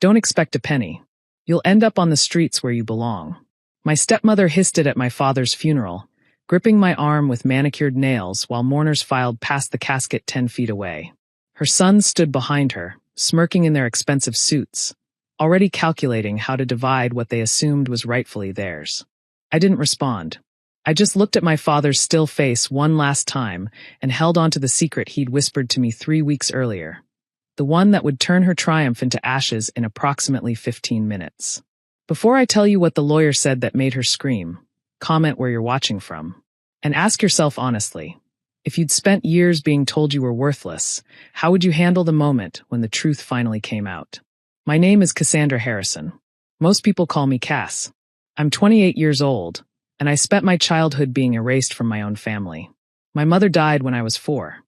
Don't expect a penny. You'll end up on the streets where you belong. My stepmother hissed it at my father's funeral, gripping my arm with manicured nails while mourners filed past the casket 10 feet away. Her sons stood behind her, smirking in their expensive suits, already calculating how to divide what they assumed was rightfully theirs. I didn't respond. I just looked at my father's still face one last time and held on to the secret he'd whispered to me 3 weeks earlier. The one that would turn her triumph into ashes in approximately 15 minutes. Before I tell you what the lawyer said that made her scream, comment where you're watching from. And ask yourself honestly, if you'd spent years being told you were worthless, how would you handle the moment when the truth finally came out? My name is Cassandra Harrison. Most people call me Cass. I'm 28 years old, and I spent my childhood being erased from my own family. My mother died when I was 4.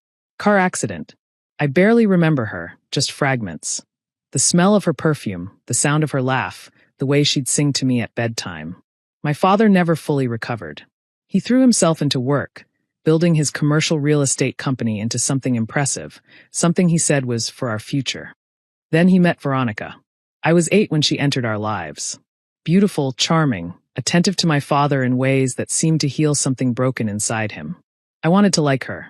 Car accident. I barely remember her, just fragments. The smell of her perfume, the sound of her laugh, the way she'd sing to me at bedtime. My father never fully recovered. He threw himself into work, building his commercial real estate company into something impressive, something he said was for our future. Then he met Veronica. I was 8 when she entered our lives. Beautiful, charming, attentive to my father in ways that seemed to heal something broken inside him. I wanted to like her.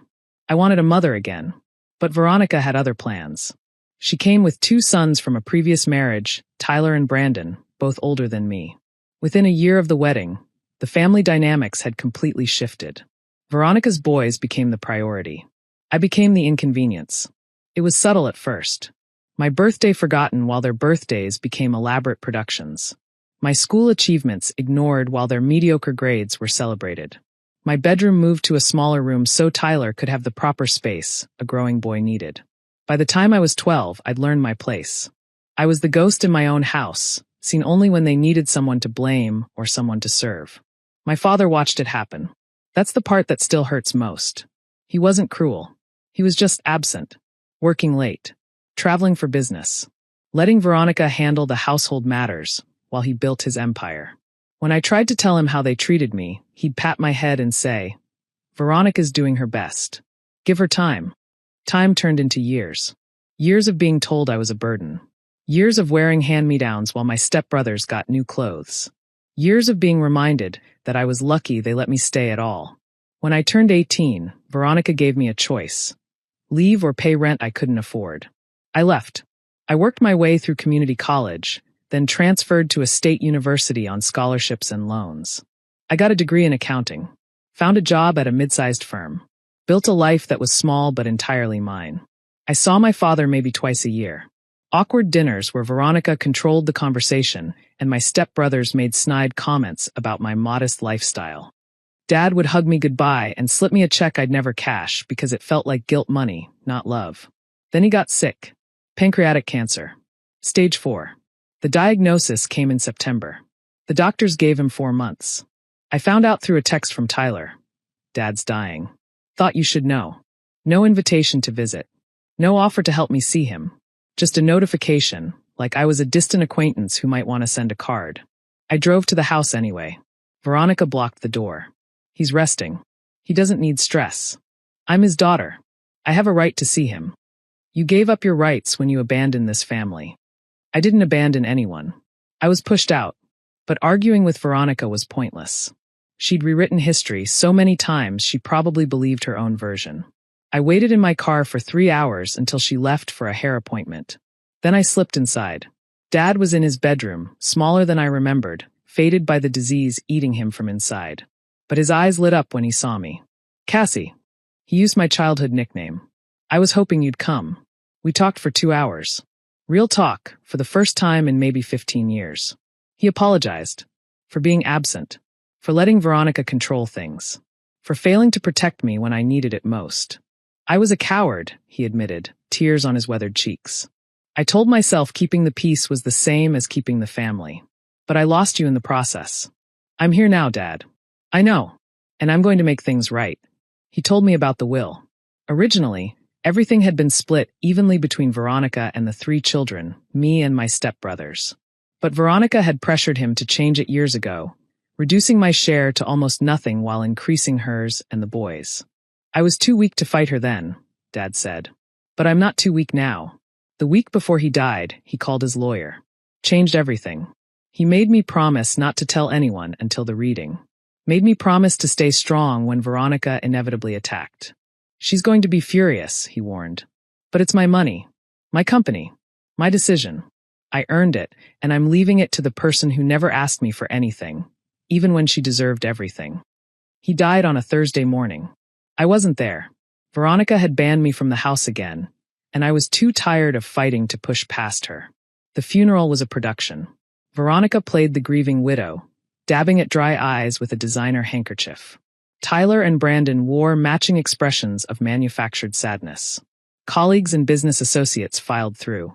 I wanted a mother again. But Veronica had other plans. She came with 2 sons from a previous marriage, Tyler and Brandon, both older than me. Within a year of the wedding, the family dynamics had completely shifted. Veronica's boys became the priority. I became the inconvenience. It was subtle at first. My birthday forgotten while their birthdays became elaborate productions. My school achievements ignored while their mediocre grades were celebrated. My bedroom moved to a smaller room so Tyler could have the proper space a growing boy needed. By the time I was 12, I'd learned my place. I was the ghost in my own house, seen only when they needed someone to blame or someone to serve. My father watched it happen. That's the part that still hurts most. He wasn't cruel. He was just absent, working late, traveling for business, letting Veronica handle the household matters while he built his empire. When I tried to tell him how they treated me, he'd pat my head and say, "Veronica's doing her best. Give her time." Time turned into years. Years of being told I was a burden. Years of wearing hand-me-downs while my stepbrothers got new clothes. Years of being reminded that I was lucky they let me stay at all. When I turned 18, Veronica gave me a choice. Leave or pay rent I couldn't afford. I left. I worked my way through community college, then transferred to a state university on scholarships and loans. I got a degree in accounting, found a job at a mid-sized firm, built a life that was small but entirely mine. I saw my father maybe twice a year. Awkward dinners where Veronica controlled the conversation and my stepbrothers made snide comments about my modest lifestyle. Dad would hug me goodbye and slip me a check I'd never cash because it felt like guilt money, not love. Then he got sick. Pancreatic cancer. Stage 4. The diagnosis came in September. The doctors gave him 4 months. I found out through a text from Tyler. "Dad's dying. Thought you should know." No invitation to visit. No offer to help me see him. Just a notification, like I was a distant acquaintance who might want to send a card. I drove to the house anyway. Veronica blocked the door. "He's resting. He doesn't need stress. I'm his daughter. I have a right to see him. You gave up your rights when you abandoned this family." I didn't abandon anyone. I was pushed out, but arguing with Veronica was pointless. She'd rewritten history so many times she probably believed her own version. I waited in my car for 3 hours until she left for a hair appointment. Then I slipped inside. Dad was in his bedroom, smaller than I remembered, faded by the disease eating him from inside. But his eyes lit up when he saw me. "Cassie." He used my childhood nickname. "I was hoping you'd come." We talked for 2 hours. Real talk, for the first time in maybe 15 years. He apologized. For being absent. For letting Veronica control things. For failing to protect me when I needed it most. I was a coward, he admitted, tears on his weathered cheeks. I told myself keeping the peace was the same as keeping the family. But I lost you in the process. I'm here now, Dad. I know. And I'm going to make things right. He told me about the will. Originally, everything had been split evenly between Veronica and the 3 children, me and my stepbrothers. But Veronica had pressured him to change it years ago, reducing my share to almost nothing while increasing hers and the boys. I was too weak to fight her then, Dad said. But I'm not too weak now. The week before he died, he called his lawyer. Changed everything. He made me promise not to tell anyone until the reading. Made me promise to stay strong when Veronica inevitably attacked. She's going to be furious, he warned. But it's my money. My company. My decision. I earned it, and I'm leaving it to the person who never asked me for anything, even when she deserved everything. He died on a Thursday morning. I wasn't there. Veronica had banned me from the house again, and I was too tired of fighting to push past her. The funeral was a production. Veronica played the grieving widow, dabbing at dry eyes with a designer handkerchief. Tyler and Brandon wore matching expressions of manufactured sadness. Colleagues and business associates filed through,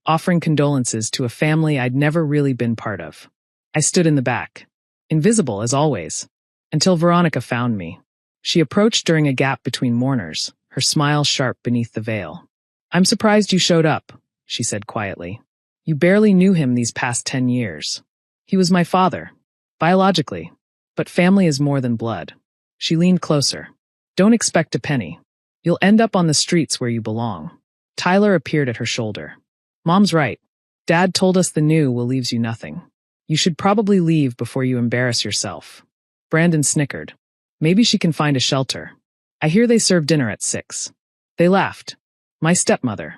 offering condolences to a family I'd never really been part of. I stood in the back, invisible as always, until Veronica found me. She approached during a gap between mourners, her smile sharp beneath the veil. "I'm surprised you showed up," she said quietly. "You barely knew him these past 10 years. He was my father, biologically, but family is more than blood." She leaned closer. "Don't expect a penny. You'll end up on the streets where you belong." Tyler appeared at her shoulder. "Mom's right. Dad told us the new will leaves you nothing. You should probably leave before you embarrass yourself." Brandon snickered. "Maybe she can find a shelter. I hear they serve dinner at 6. They laughed. My stepmother.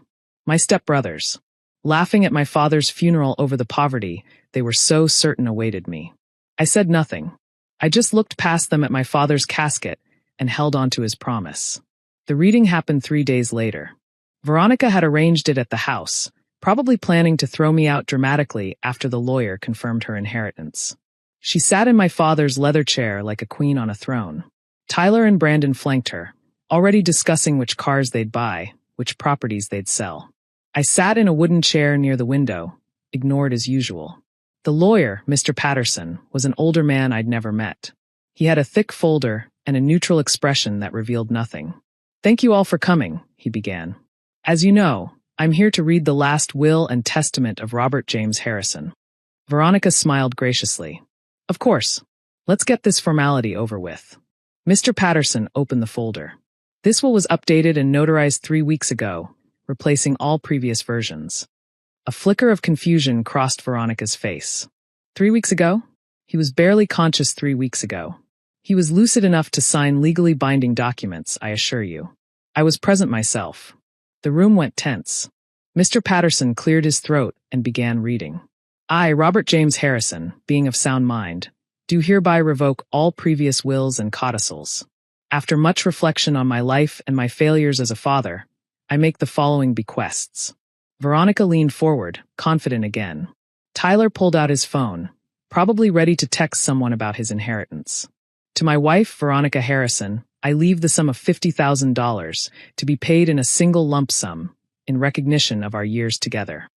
My stepbrothers. Laughing at my father's funeral over the poverty they were so certain awaited me. I said nothing. I just looked past them at my father's casket and held on to his promise. The reading happened 3 days later. Veronica had arranged it at the house, probably planning to throw me out dramatically after the lawyer confirmed her inheritance. She sat in my father's leather chair like a queen on a throne. Tyler and Brandon flanked her, already discussing which cars they'd buy, which properties they'd sell. I sat in a wooden chair near the window, ignored as usual. The lawyer, Mr. Patterson, was an older man I'd never met. He had a thick folder and a neutral expression that revealed nothing. "Thank you all for coming," he began. "As you know, I'm here to read the last will and testament of Robert James Harrison." Veronica smiled graciously. "Of course. Let's get this formality over with." Mr. Patterson opened the folder. This will was updated and notarized 3 weeks ago, replacing all previous versions. A flicker of confusion crossed Veronica's face. 3 weeks ago? He was barely conscious 3 weeks ago. He was lucid enough to sign legally binding documents, I assure you. I was present myself. The room went tense. Mr. Patterson cleared his throat and began reading. "I, Robert James Harrison, being of sound mind, do hereby revoke all previous wills and codicils. After much reflection on my life and my failures as a father, I make the following bequests." Veronica leaned forward, confident again. Tyler pulled out his phone, probably ready to text someone about his inheritance. "To my wife, Veronica Harrison, I leave the sum of $50,000 to be paid in a single lump sum, in recognition of our years together."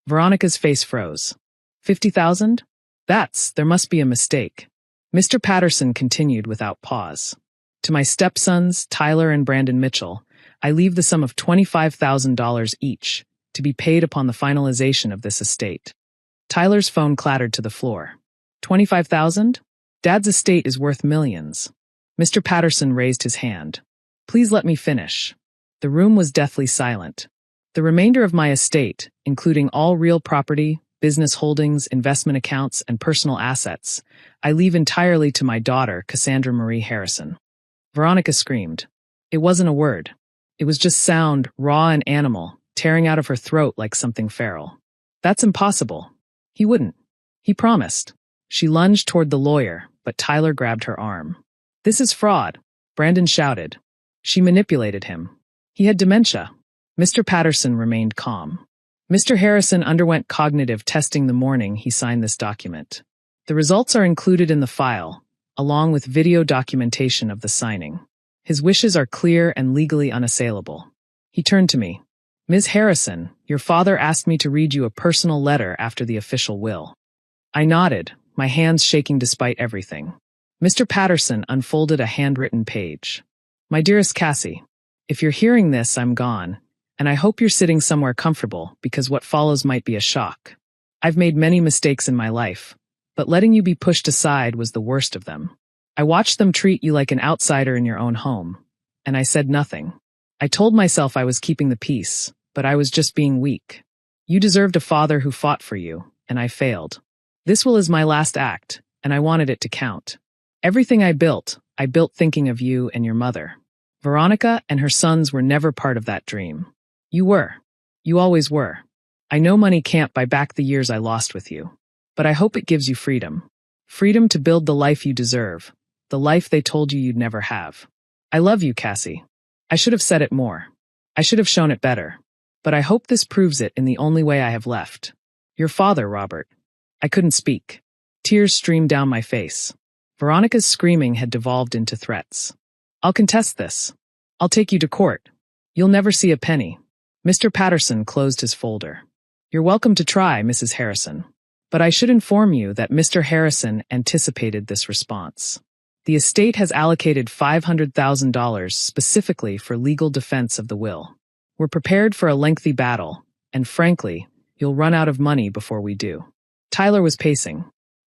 Veronica's face froze. 50,000? There must be a mistake. Mr. Patterson continued without pause. "To my stepsons, Tyler and Brandon Mitchell, I leave the sum of $25,000 each, to be paid upon the finalization of this estate." Tyler's phone clattered to the floor. 25,000? Dad's estate is worth millions. Mr. Patterson raised his hand. "Please let me finish." The room was deathly silent. "The remainder of my estate, including all real property, business holdings, investment accounts, and personal assets, I leave entirely to my daughter, Cassandra Marie Harrison." Veronica screamed. It wasn't a word. It was just sound, raw and animal, tearing out of her throat like something feral. "That's impossible. He wouldn't. He promised." She lunged toward the lawyer, but Tyler grabbed her arm. "This is fraud," Brandon shouted. "She manipulated him. He had dementia." Mr. Patterson remained calm. "Mr. Harrison underwent cognitive testing the morning he signed this document. The results are included in the file, along with video documentation of the signing. His wishes are clear and legally unassailable." He turned to me. "Ms. Harrison, your father asked me to read you a personal letter after the official will." I nodded, my hands shaking despite everything. Mr. Patterson unfolded a handwritten page. "My dearest Cassie, if you're hearing this, I'm gone, and I hope you're sitting somewhere comfortable because what follows might be a shock. I've made many mistakes in my life, but letting you be pushed aside was the worst of them. I watched them treat you like an outsider in your own home, and I said nothing. I told myself I was keeping the peace, but I was just being weak. You deserved a father who fought for you, and I failed. This will is my last act, and I wanted it to count. Everything I built thinking of you and your mother. Veronica and her sons were never part of that dream. You were. You always were. I know money can't buy back the years I lost with you. But I hope it gives you freedom. Freedom to build the life you deserve. The life they told you you'd never have. I love you, Cassie. I should have said it more. I should have shown it better. But I hope this proves it in the only way I have left. Your father, Robert. I couldn't speak. Tears streamed down my face. Veronica's screaming had devolved into threats. I'll contest this. I'll take you to court. You'll never see a penny. Mr. Patterson closed his folder. You're welcome to try, Mrs. Harrison. But I should inform you that Mr. Harrison anticipated this response. The estate has allocated $500,000 specifically for legal defense of the will. We're prepared for a lengthy battle, and frankly, you'll run out of money before we do. Tyler was pacing.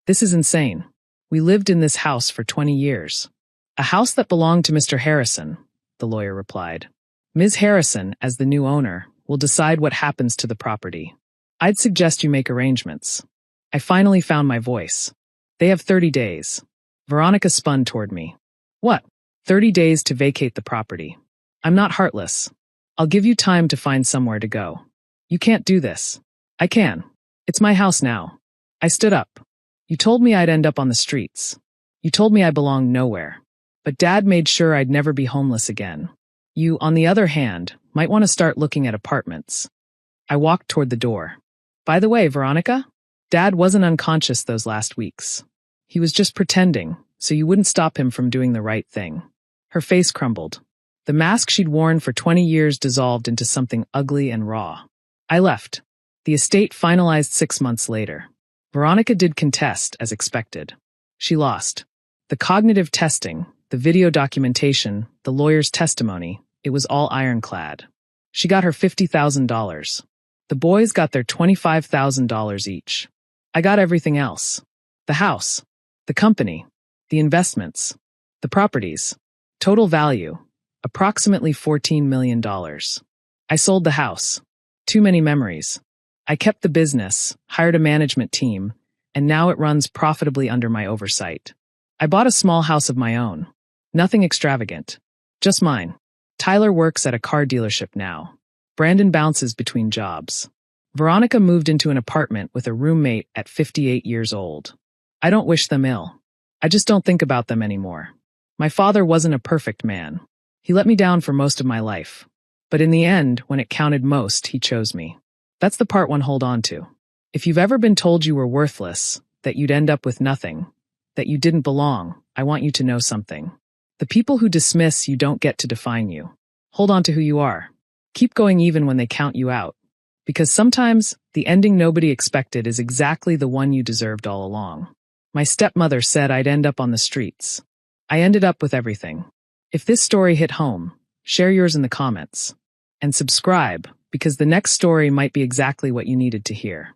This is insane. We lived in this house for 20 years. A house that belonged to Mr. Harrison, the lawyer replied. Ms. Harrison, as the new owner, will decide what happens to the property. I'd suggest you make arrangements. I finally found my voice. They have 30 days. Veronica spun toward me. What? 30 days to vacate the property. I'm not heartless. I'll give you time to find somewhere to go. You can't do this. I can. It's my house now. I stood up. You told me I'd end up on the streets. You told me I belonged nowhere. But Dad made sure I'd never be homeless again. You, on the other hand, might want to start looking at apartments. I walked toward the door. By the way, Veronica, Dad wasn't unconscious those last weeks. He was just pretending, so you wouldn't stop him from doing the right thing. Her face crumbled. The mask she'd worn for 20 years dissolved into something ugly and raw. I left. The estate finalized 6 months later. Veronica did contest, as expected. She lost. The cognitive testing, the video documentation, the lawyer's testimony, it was all ironclad. She got her $50,000. The boys got their $25,000 each. I got everything else. The house, the company, the investments, the properties. Total value, approximately $14 million. I sold the house. Too many memories. I kept the business, hired a management team, and now it runs profitably under my oversight. I bought a small house of my own. Nothing extravagant. Just mine. Tyler works at a car dealership now. Brandon bounces between jobs. Veronica moved into an apartment with a roommate at 58 years old. I don't wish them ill. I just don't think about them anymore. My father wasn't a perfect man. He let me down for most of my life. But in the end, when it counted most, he chose me. That's the part one hold on to. If you've ever been told you were worthless, that you'd end up with nothing, that you didn't belong, I want you to know something. The people who dismiss you don't get to define you. Hold on to who you are. Keep going even when they count you out. Because sometimes, the ending nobody expected is exactly the one you deserved all along. My stepmother said I'd end up on the streets. I ended up with everything. If this story hit home, share yours in the comments. And subscribe, because the next story might be exactly what you needed to hear.